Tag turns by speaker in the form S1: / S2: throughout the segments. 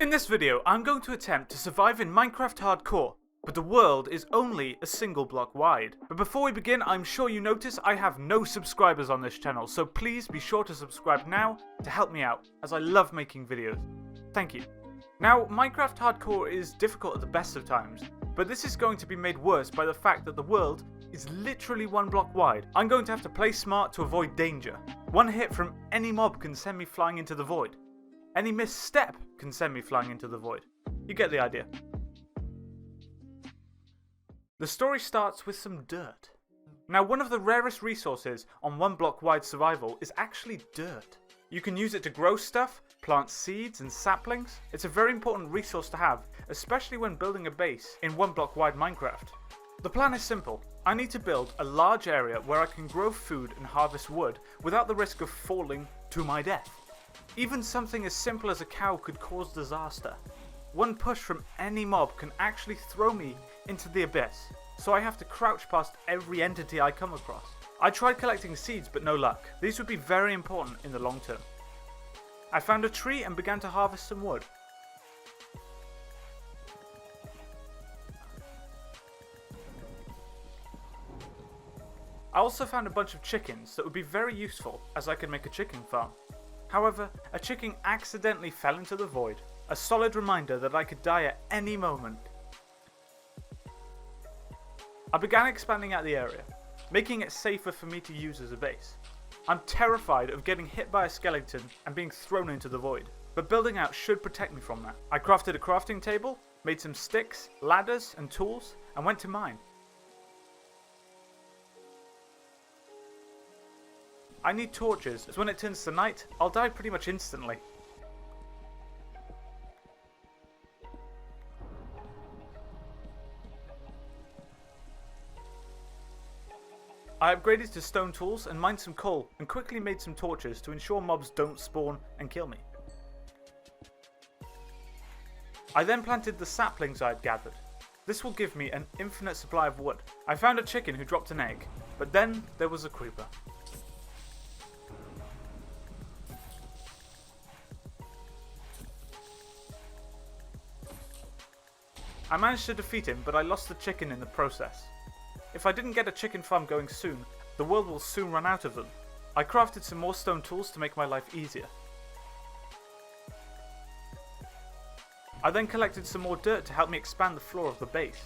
S1: In this video, I'm going to attempt to survive in Minecraft Hardcore, but the world is only a single block wide. But before we begin, I'm sure you notice I have no subscribers on this channel, so please be sure to subscribe now to help me out, as I love making videos. Thank you. Now, Minecraft Hardcore is difficult at the best of times, but this is going to be made worse by the fact that the world is literally one block wide. I'm going to have to play smart to avoid danger. One hit from any mob can send me flying into the void. Any misstep can send me flying into the void. You get the idea. The story starts with some dirt. Now, one of the rarest resources on one block wide survival is actually dirt. You can use it to grow stuff, plant seeds and saplings. It's a very important resource to have, especially when building a base in one block wide Minecraft. The plan is simple. I need to build a large area where I can grow food and harvest wood without the risk of falling to my death. Even something as simple as a cow could cause disaster. One push from any mob can actually throw me into the abyss, so I have to crouch past every entity I come across. I tried collecting seeds but no luck. These would be very important in the long term. I found a tree and began to harvest some wood. I also found a bunch of chickens that would be very useful, as I could make a chicken farm. However, a chicken accidentally fell into the void, a solid reminder that I could die at any moment. I began expanding out the area, making it safer for me to use as a base. I'm terrified of getting hit by a skeleton and being thrown into the void, but building out should protect me from that. I crafted a crafting table, made some sticks, ladders and tools, and went to mine. I need torches, as when it turns to night, I'll die pretty much instantly. I upgraded to stone tools and mined some coal and quickly made some torches to ensure mobs don't spawn and kill me. I then planted the saplings I had gathered. This will give me an infinite supply of wood. I found a chicken who dropped an egg, but then there was a creeper. I managed to defeat him, but I lost the chicken in the process. If I didn't get a chicken farm going soon, the world will soon run out of them. I crafted some more stone tools to make my life easier. I then collected some more dirt to help me expand the floor of the base.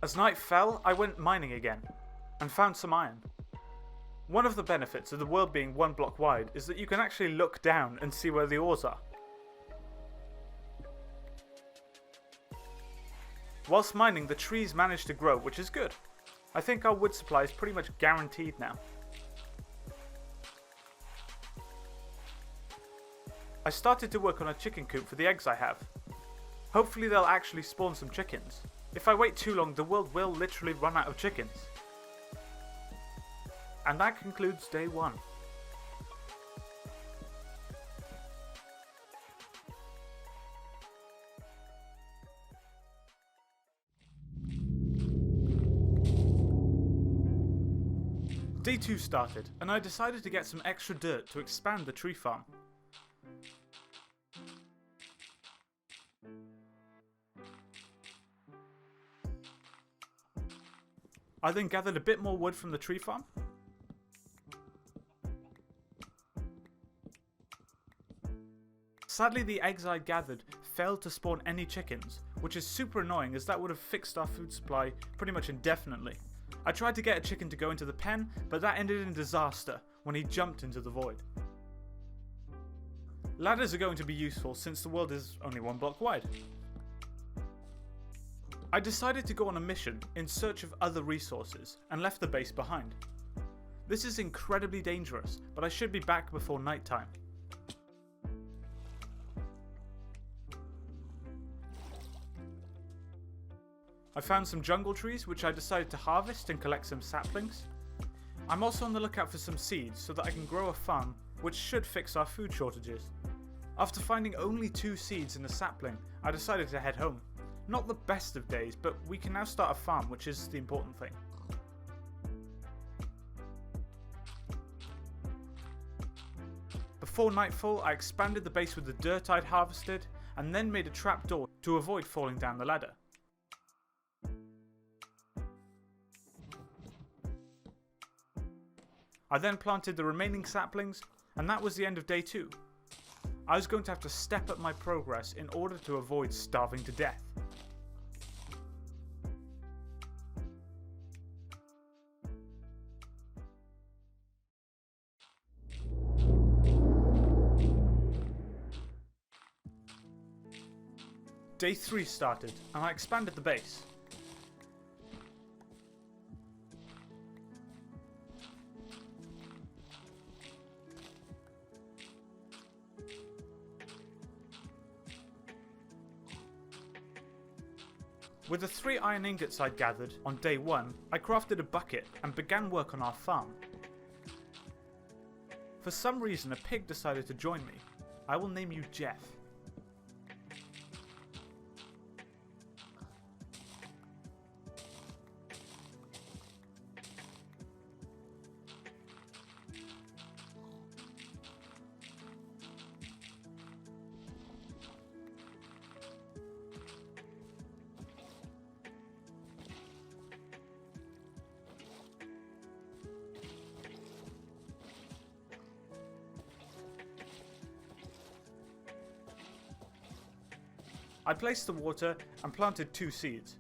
S1: As night fell, I went mining again, and found some iron. One of the benefits of the world being one block wide is that you can actually look down and see where the ores are. Whilst mining, the trees managed to grow, which is good. I think our wood supply is pretty much guaranteed now. I started to work on a chicken coop for the eggs I have. Hopefully they'll actually spawn some chickens. If I wait too long, the world will literally run out of chickens. And that concludes day 1. Day 2 started, and I decided to get some extra dirt to expand the tree farm. I then gathered a bit more wood from the tree farm. Sadly, the eggs I gathered failed to spawn any chickens, which is super annoying as that would have fixed our food supply pretty much indefinitely. I tried to get a chicken to go into the pen, but that ended in disaster when he jumped into the void. Ladders are going to be useful since the world is only one block wide. I decided to go on a mission in search of other resources and left the base behind. This is incredibly dangerous, but I should be back before night time. I found some jungle trees which I decided to harvest and collect some saplings. I'm also on the lookout for some seeds so that I can grow a farm which should fix our food shortages. After finding only 2 seeds in a sapling, I decided to head home. Not the best of days, but we can now start a farm, which is the important thing. Before nightfall, I expanded the base with the dirt I'd harvested, and then made a trapdoor to avoid falling down the ladder. I then planted the remaining saplings, and that was the end of day 2. I was going to have to step up my progress in order to avoid starving to death. Day 3 started, and I expanded the base. With the 3 iron ingots I'd gathered on day 1, I crafted a bucket and began work on our farm. For some reason, a pig decided to join me. I will name you Jeff. I placed the water and planted 2 seeds.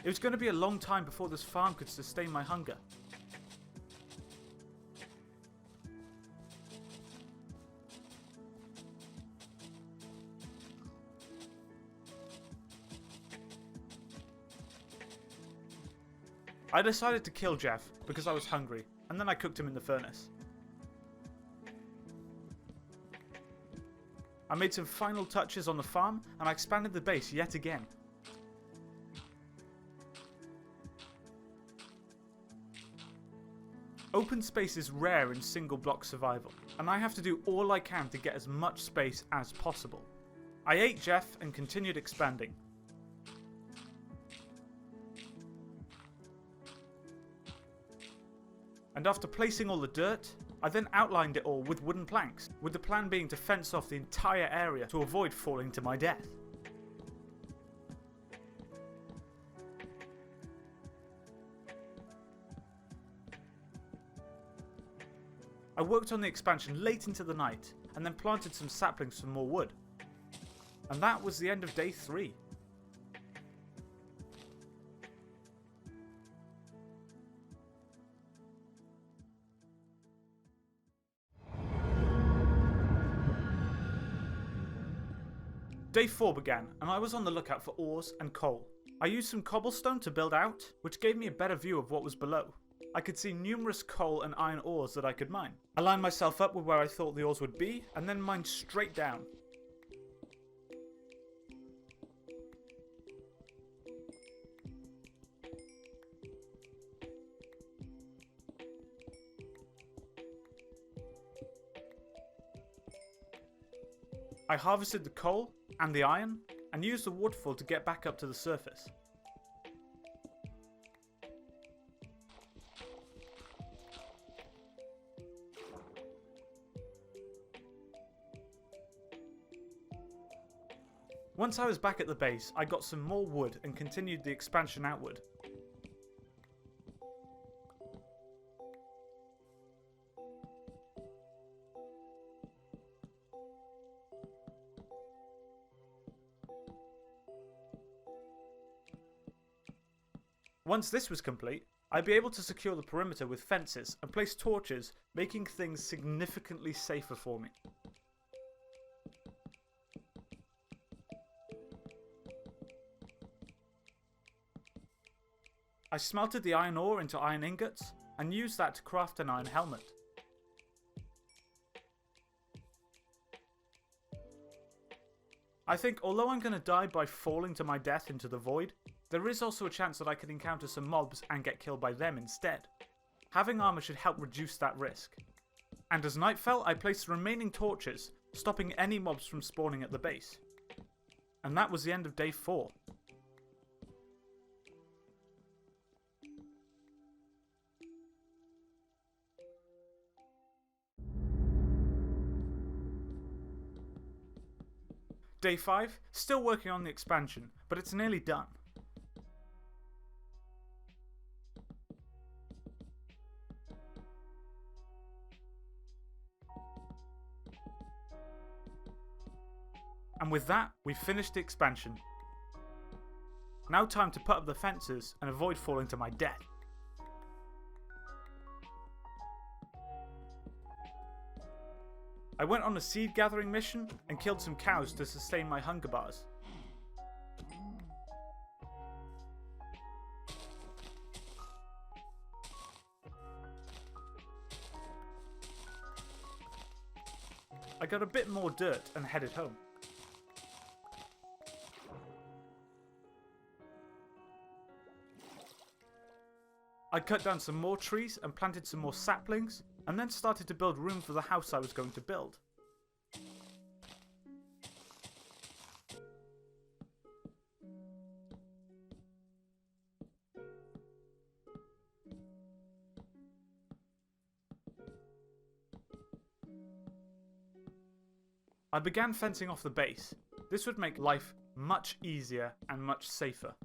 S1: It was going to be a long time before this farm could sustain my hunger. I decided to kill Jeff because I was hungry, and then I cooked him in the furnace. I made some final touches on the farm, and I expanded the base yet again. Open space is rare in single block survival, and I have to do all I can to get as much space as possible. I ate Jeff and continued expanding. And after placing all the dirt, I then outlined it all with wooden planks, with the plan being to fence off the entire area to avoid falling to my death. I worked on the expansion late into the night, and then planted some saplings for more wood. And that was the end of day 3. Day 4 began, and I was on the lookout for ores and coal. I used some cobblestone to build out, which gave me a better view of what was below. I could see numerous coal and iron ores that I could mine. I lined myself up with where I thought the ores would be, and then mined straight down. I harvested the coal and the iron, and used the waterfall to get back up to the surface. Once I was back at the base, I got some more wood and continued the expansion outward. Once this was complete, I'd be able to secure the perimeter with fences and place torches, making things significantly safer for me. I smelted the iron ore into iron ingots and used that to craft an iron helmet. I think although I'm going to die by falling to my death into the void, there is also a chance that I could encounter some mobs and get killed by them instead. Having armor should help reduce that risk. And as night fell, I placed the remaining torches stopping any mobs from spawning at the base. And that was the end of day 4. Day 5, still working on the expansion, but it's nearly done. And with that, we've finished the expansion. Now time to put up the fences and avoid falling to my death. I went on a seed gathering mission and killed some cows to sustain my hunger bars. I got a bit more dirt and headed home. I cut down some more trees and planted some more saplings, and then started to build room for the house I was going to build. I began fencing off the base. This would make life much easier and much safer.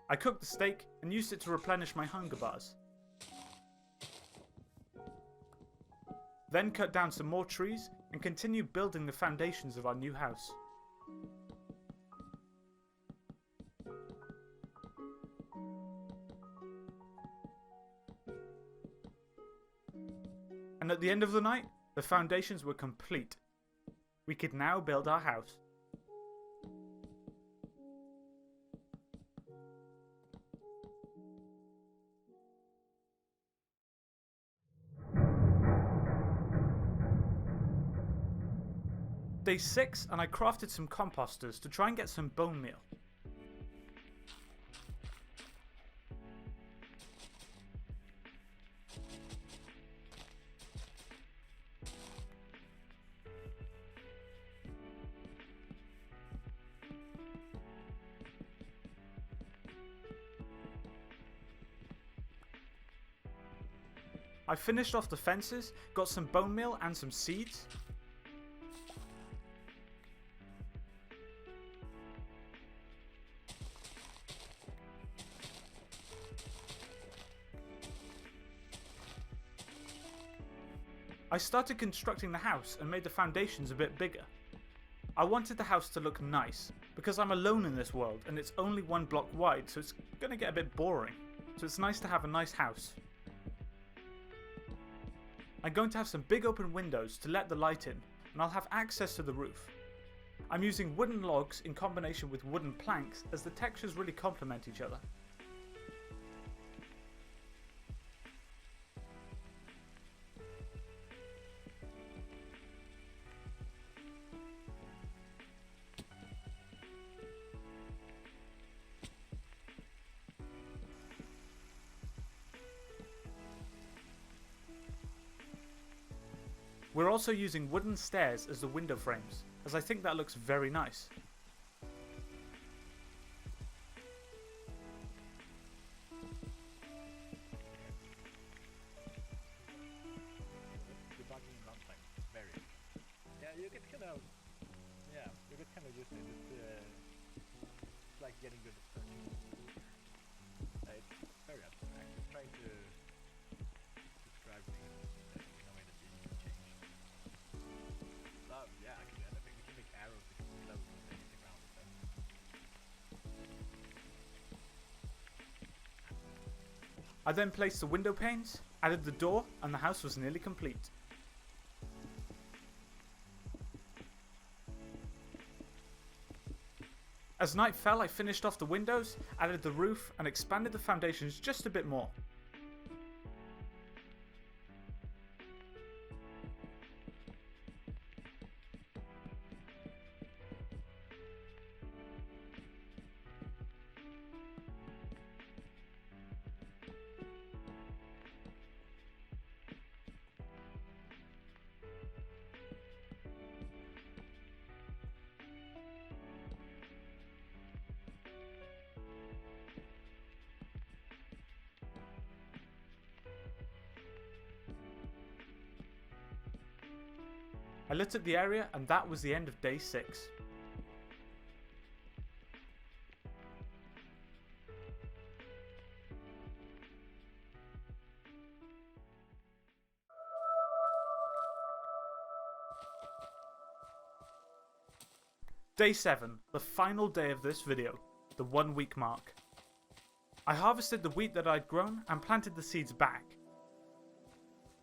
S1: I cooked the steak and used it to replenish my hunger bars. Then cut down some more trees and continued building the foundations of our new house. And at the end of the night, the foundations were complete. We could now build our house. Day 6 and I crafted some composters to try and get some bone meal. I finished off the fences, got some bone meal and some seeds. I started constructing the house and made the foundations a bit bigger. I wanted the house to look nice, because I'm alone in this world and it's only 1 block wide, so it's gonna get a bit boring. So it's nice to have a nice house. I'm going to have some big open windows to let the light in, and I'll have access to the roof. I'm using wooden logs in combination with wooden planks as the textures really complement each other. We're also using wooden stairs as the window frames, as I think that looks very nice.
S2: You get kind of used to it. It's like getting good at searching. It's very abstract. It's trying to describe things in a way that you can change. So yeah, actually, I think we can make arrows that can float and hit the ground with them.
S1: I then placed the window panes, added the door, and the house was nearly complete. As night fell, I finished off the windows, added the roof, and expanded the foundations just a bit more. I lit up the area and that was the end of day 6. Day 7, the final day of this video, the 1 week mark. I harvested the wheat that I'd grown and planted the seeds back.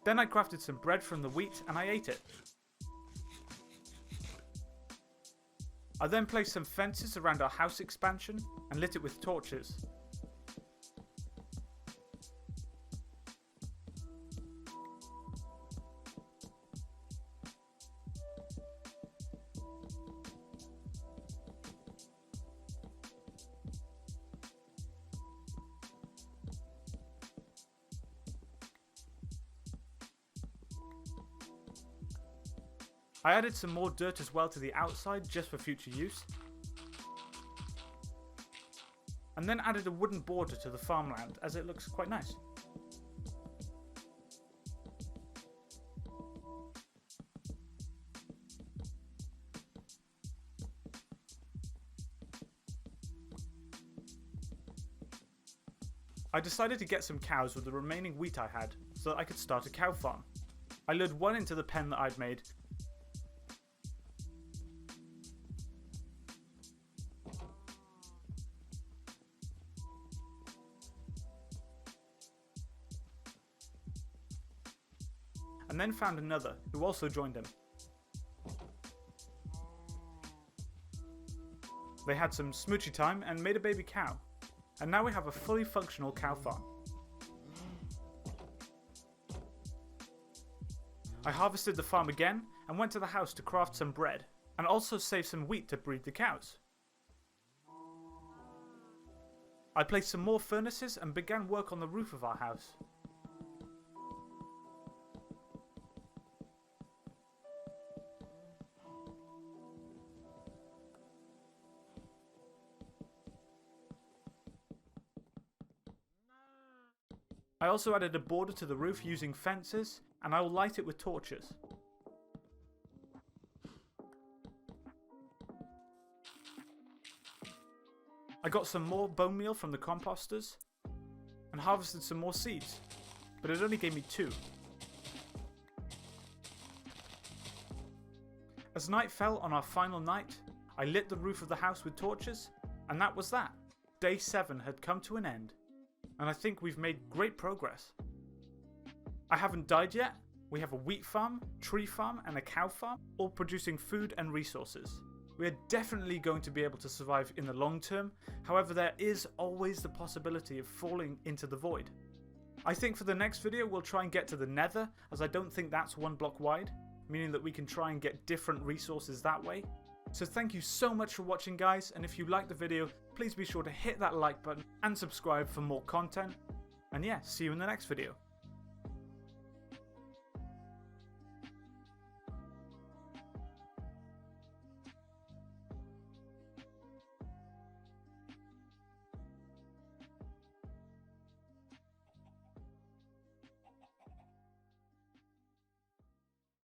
S1: Then I crafted some bread from the wheat and I ate it. I then placed some fences around our house expansion and lit it with torches. I added some more dirt as well to the outside just for future use. And then added a wooden border to the farmland as it looks quite nice. I decided to get some cows with the remaining wheat I had so that I could start a cow farm. I lured one into the pen that I'd made. And then found another who also joined him. They had some smoochy time and made a baby cow, and now we have a fully functional cow farm. I harvested the farm again and went to the house to craft some bread, and also save some wheat to breed the cows. I placed some more furnaces and began work on the roof of our house. I also added a border to the roof using fences, and I will light it with torches. I got some more bone meal from the composters, and harvested some more seeds, but it only gave me 2. As night fell on our final night, I lit the roof of the house with torches, and that was that. Day 7 had come to an end. And I think we've made great progress. I haven't died yet. We have a wheat farm, tree farm and a cow farm, all producing food and resources. We are definitely going to be able to survive in the long term, however there is always the possibility of falling into the void. I think for the next video we'll try and get to the nether, as I don't think that's 1 block wide, meaning that we can try and get different resources that way. So thank you so much for watching guys, and if you liked the video, please be sure to hit that like button and subscribe for more content. And yeah, see you in the next video.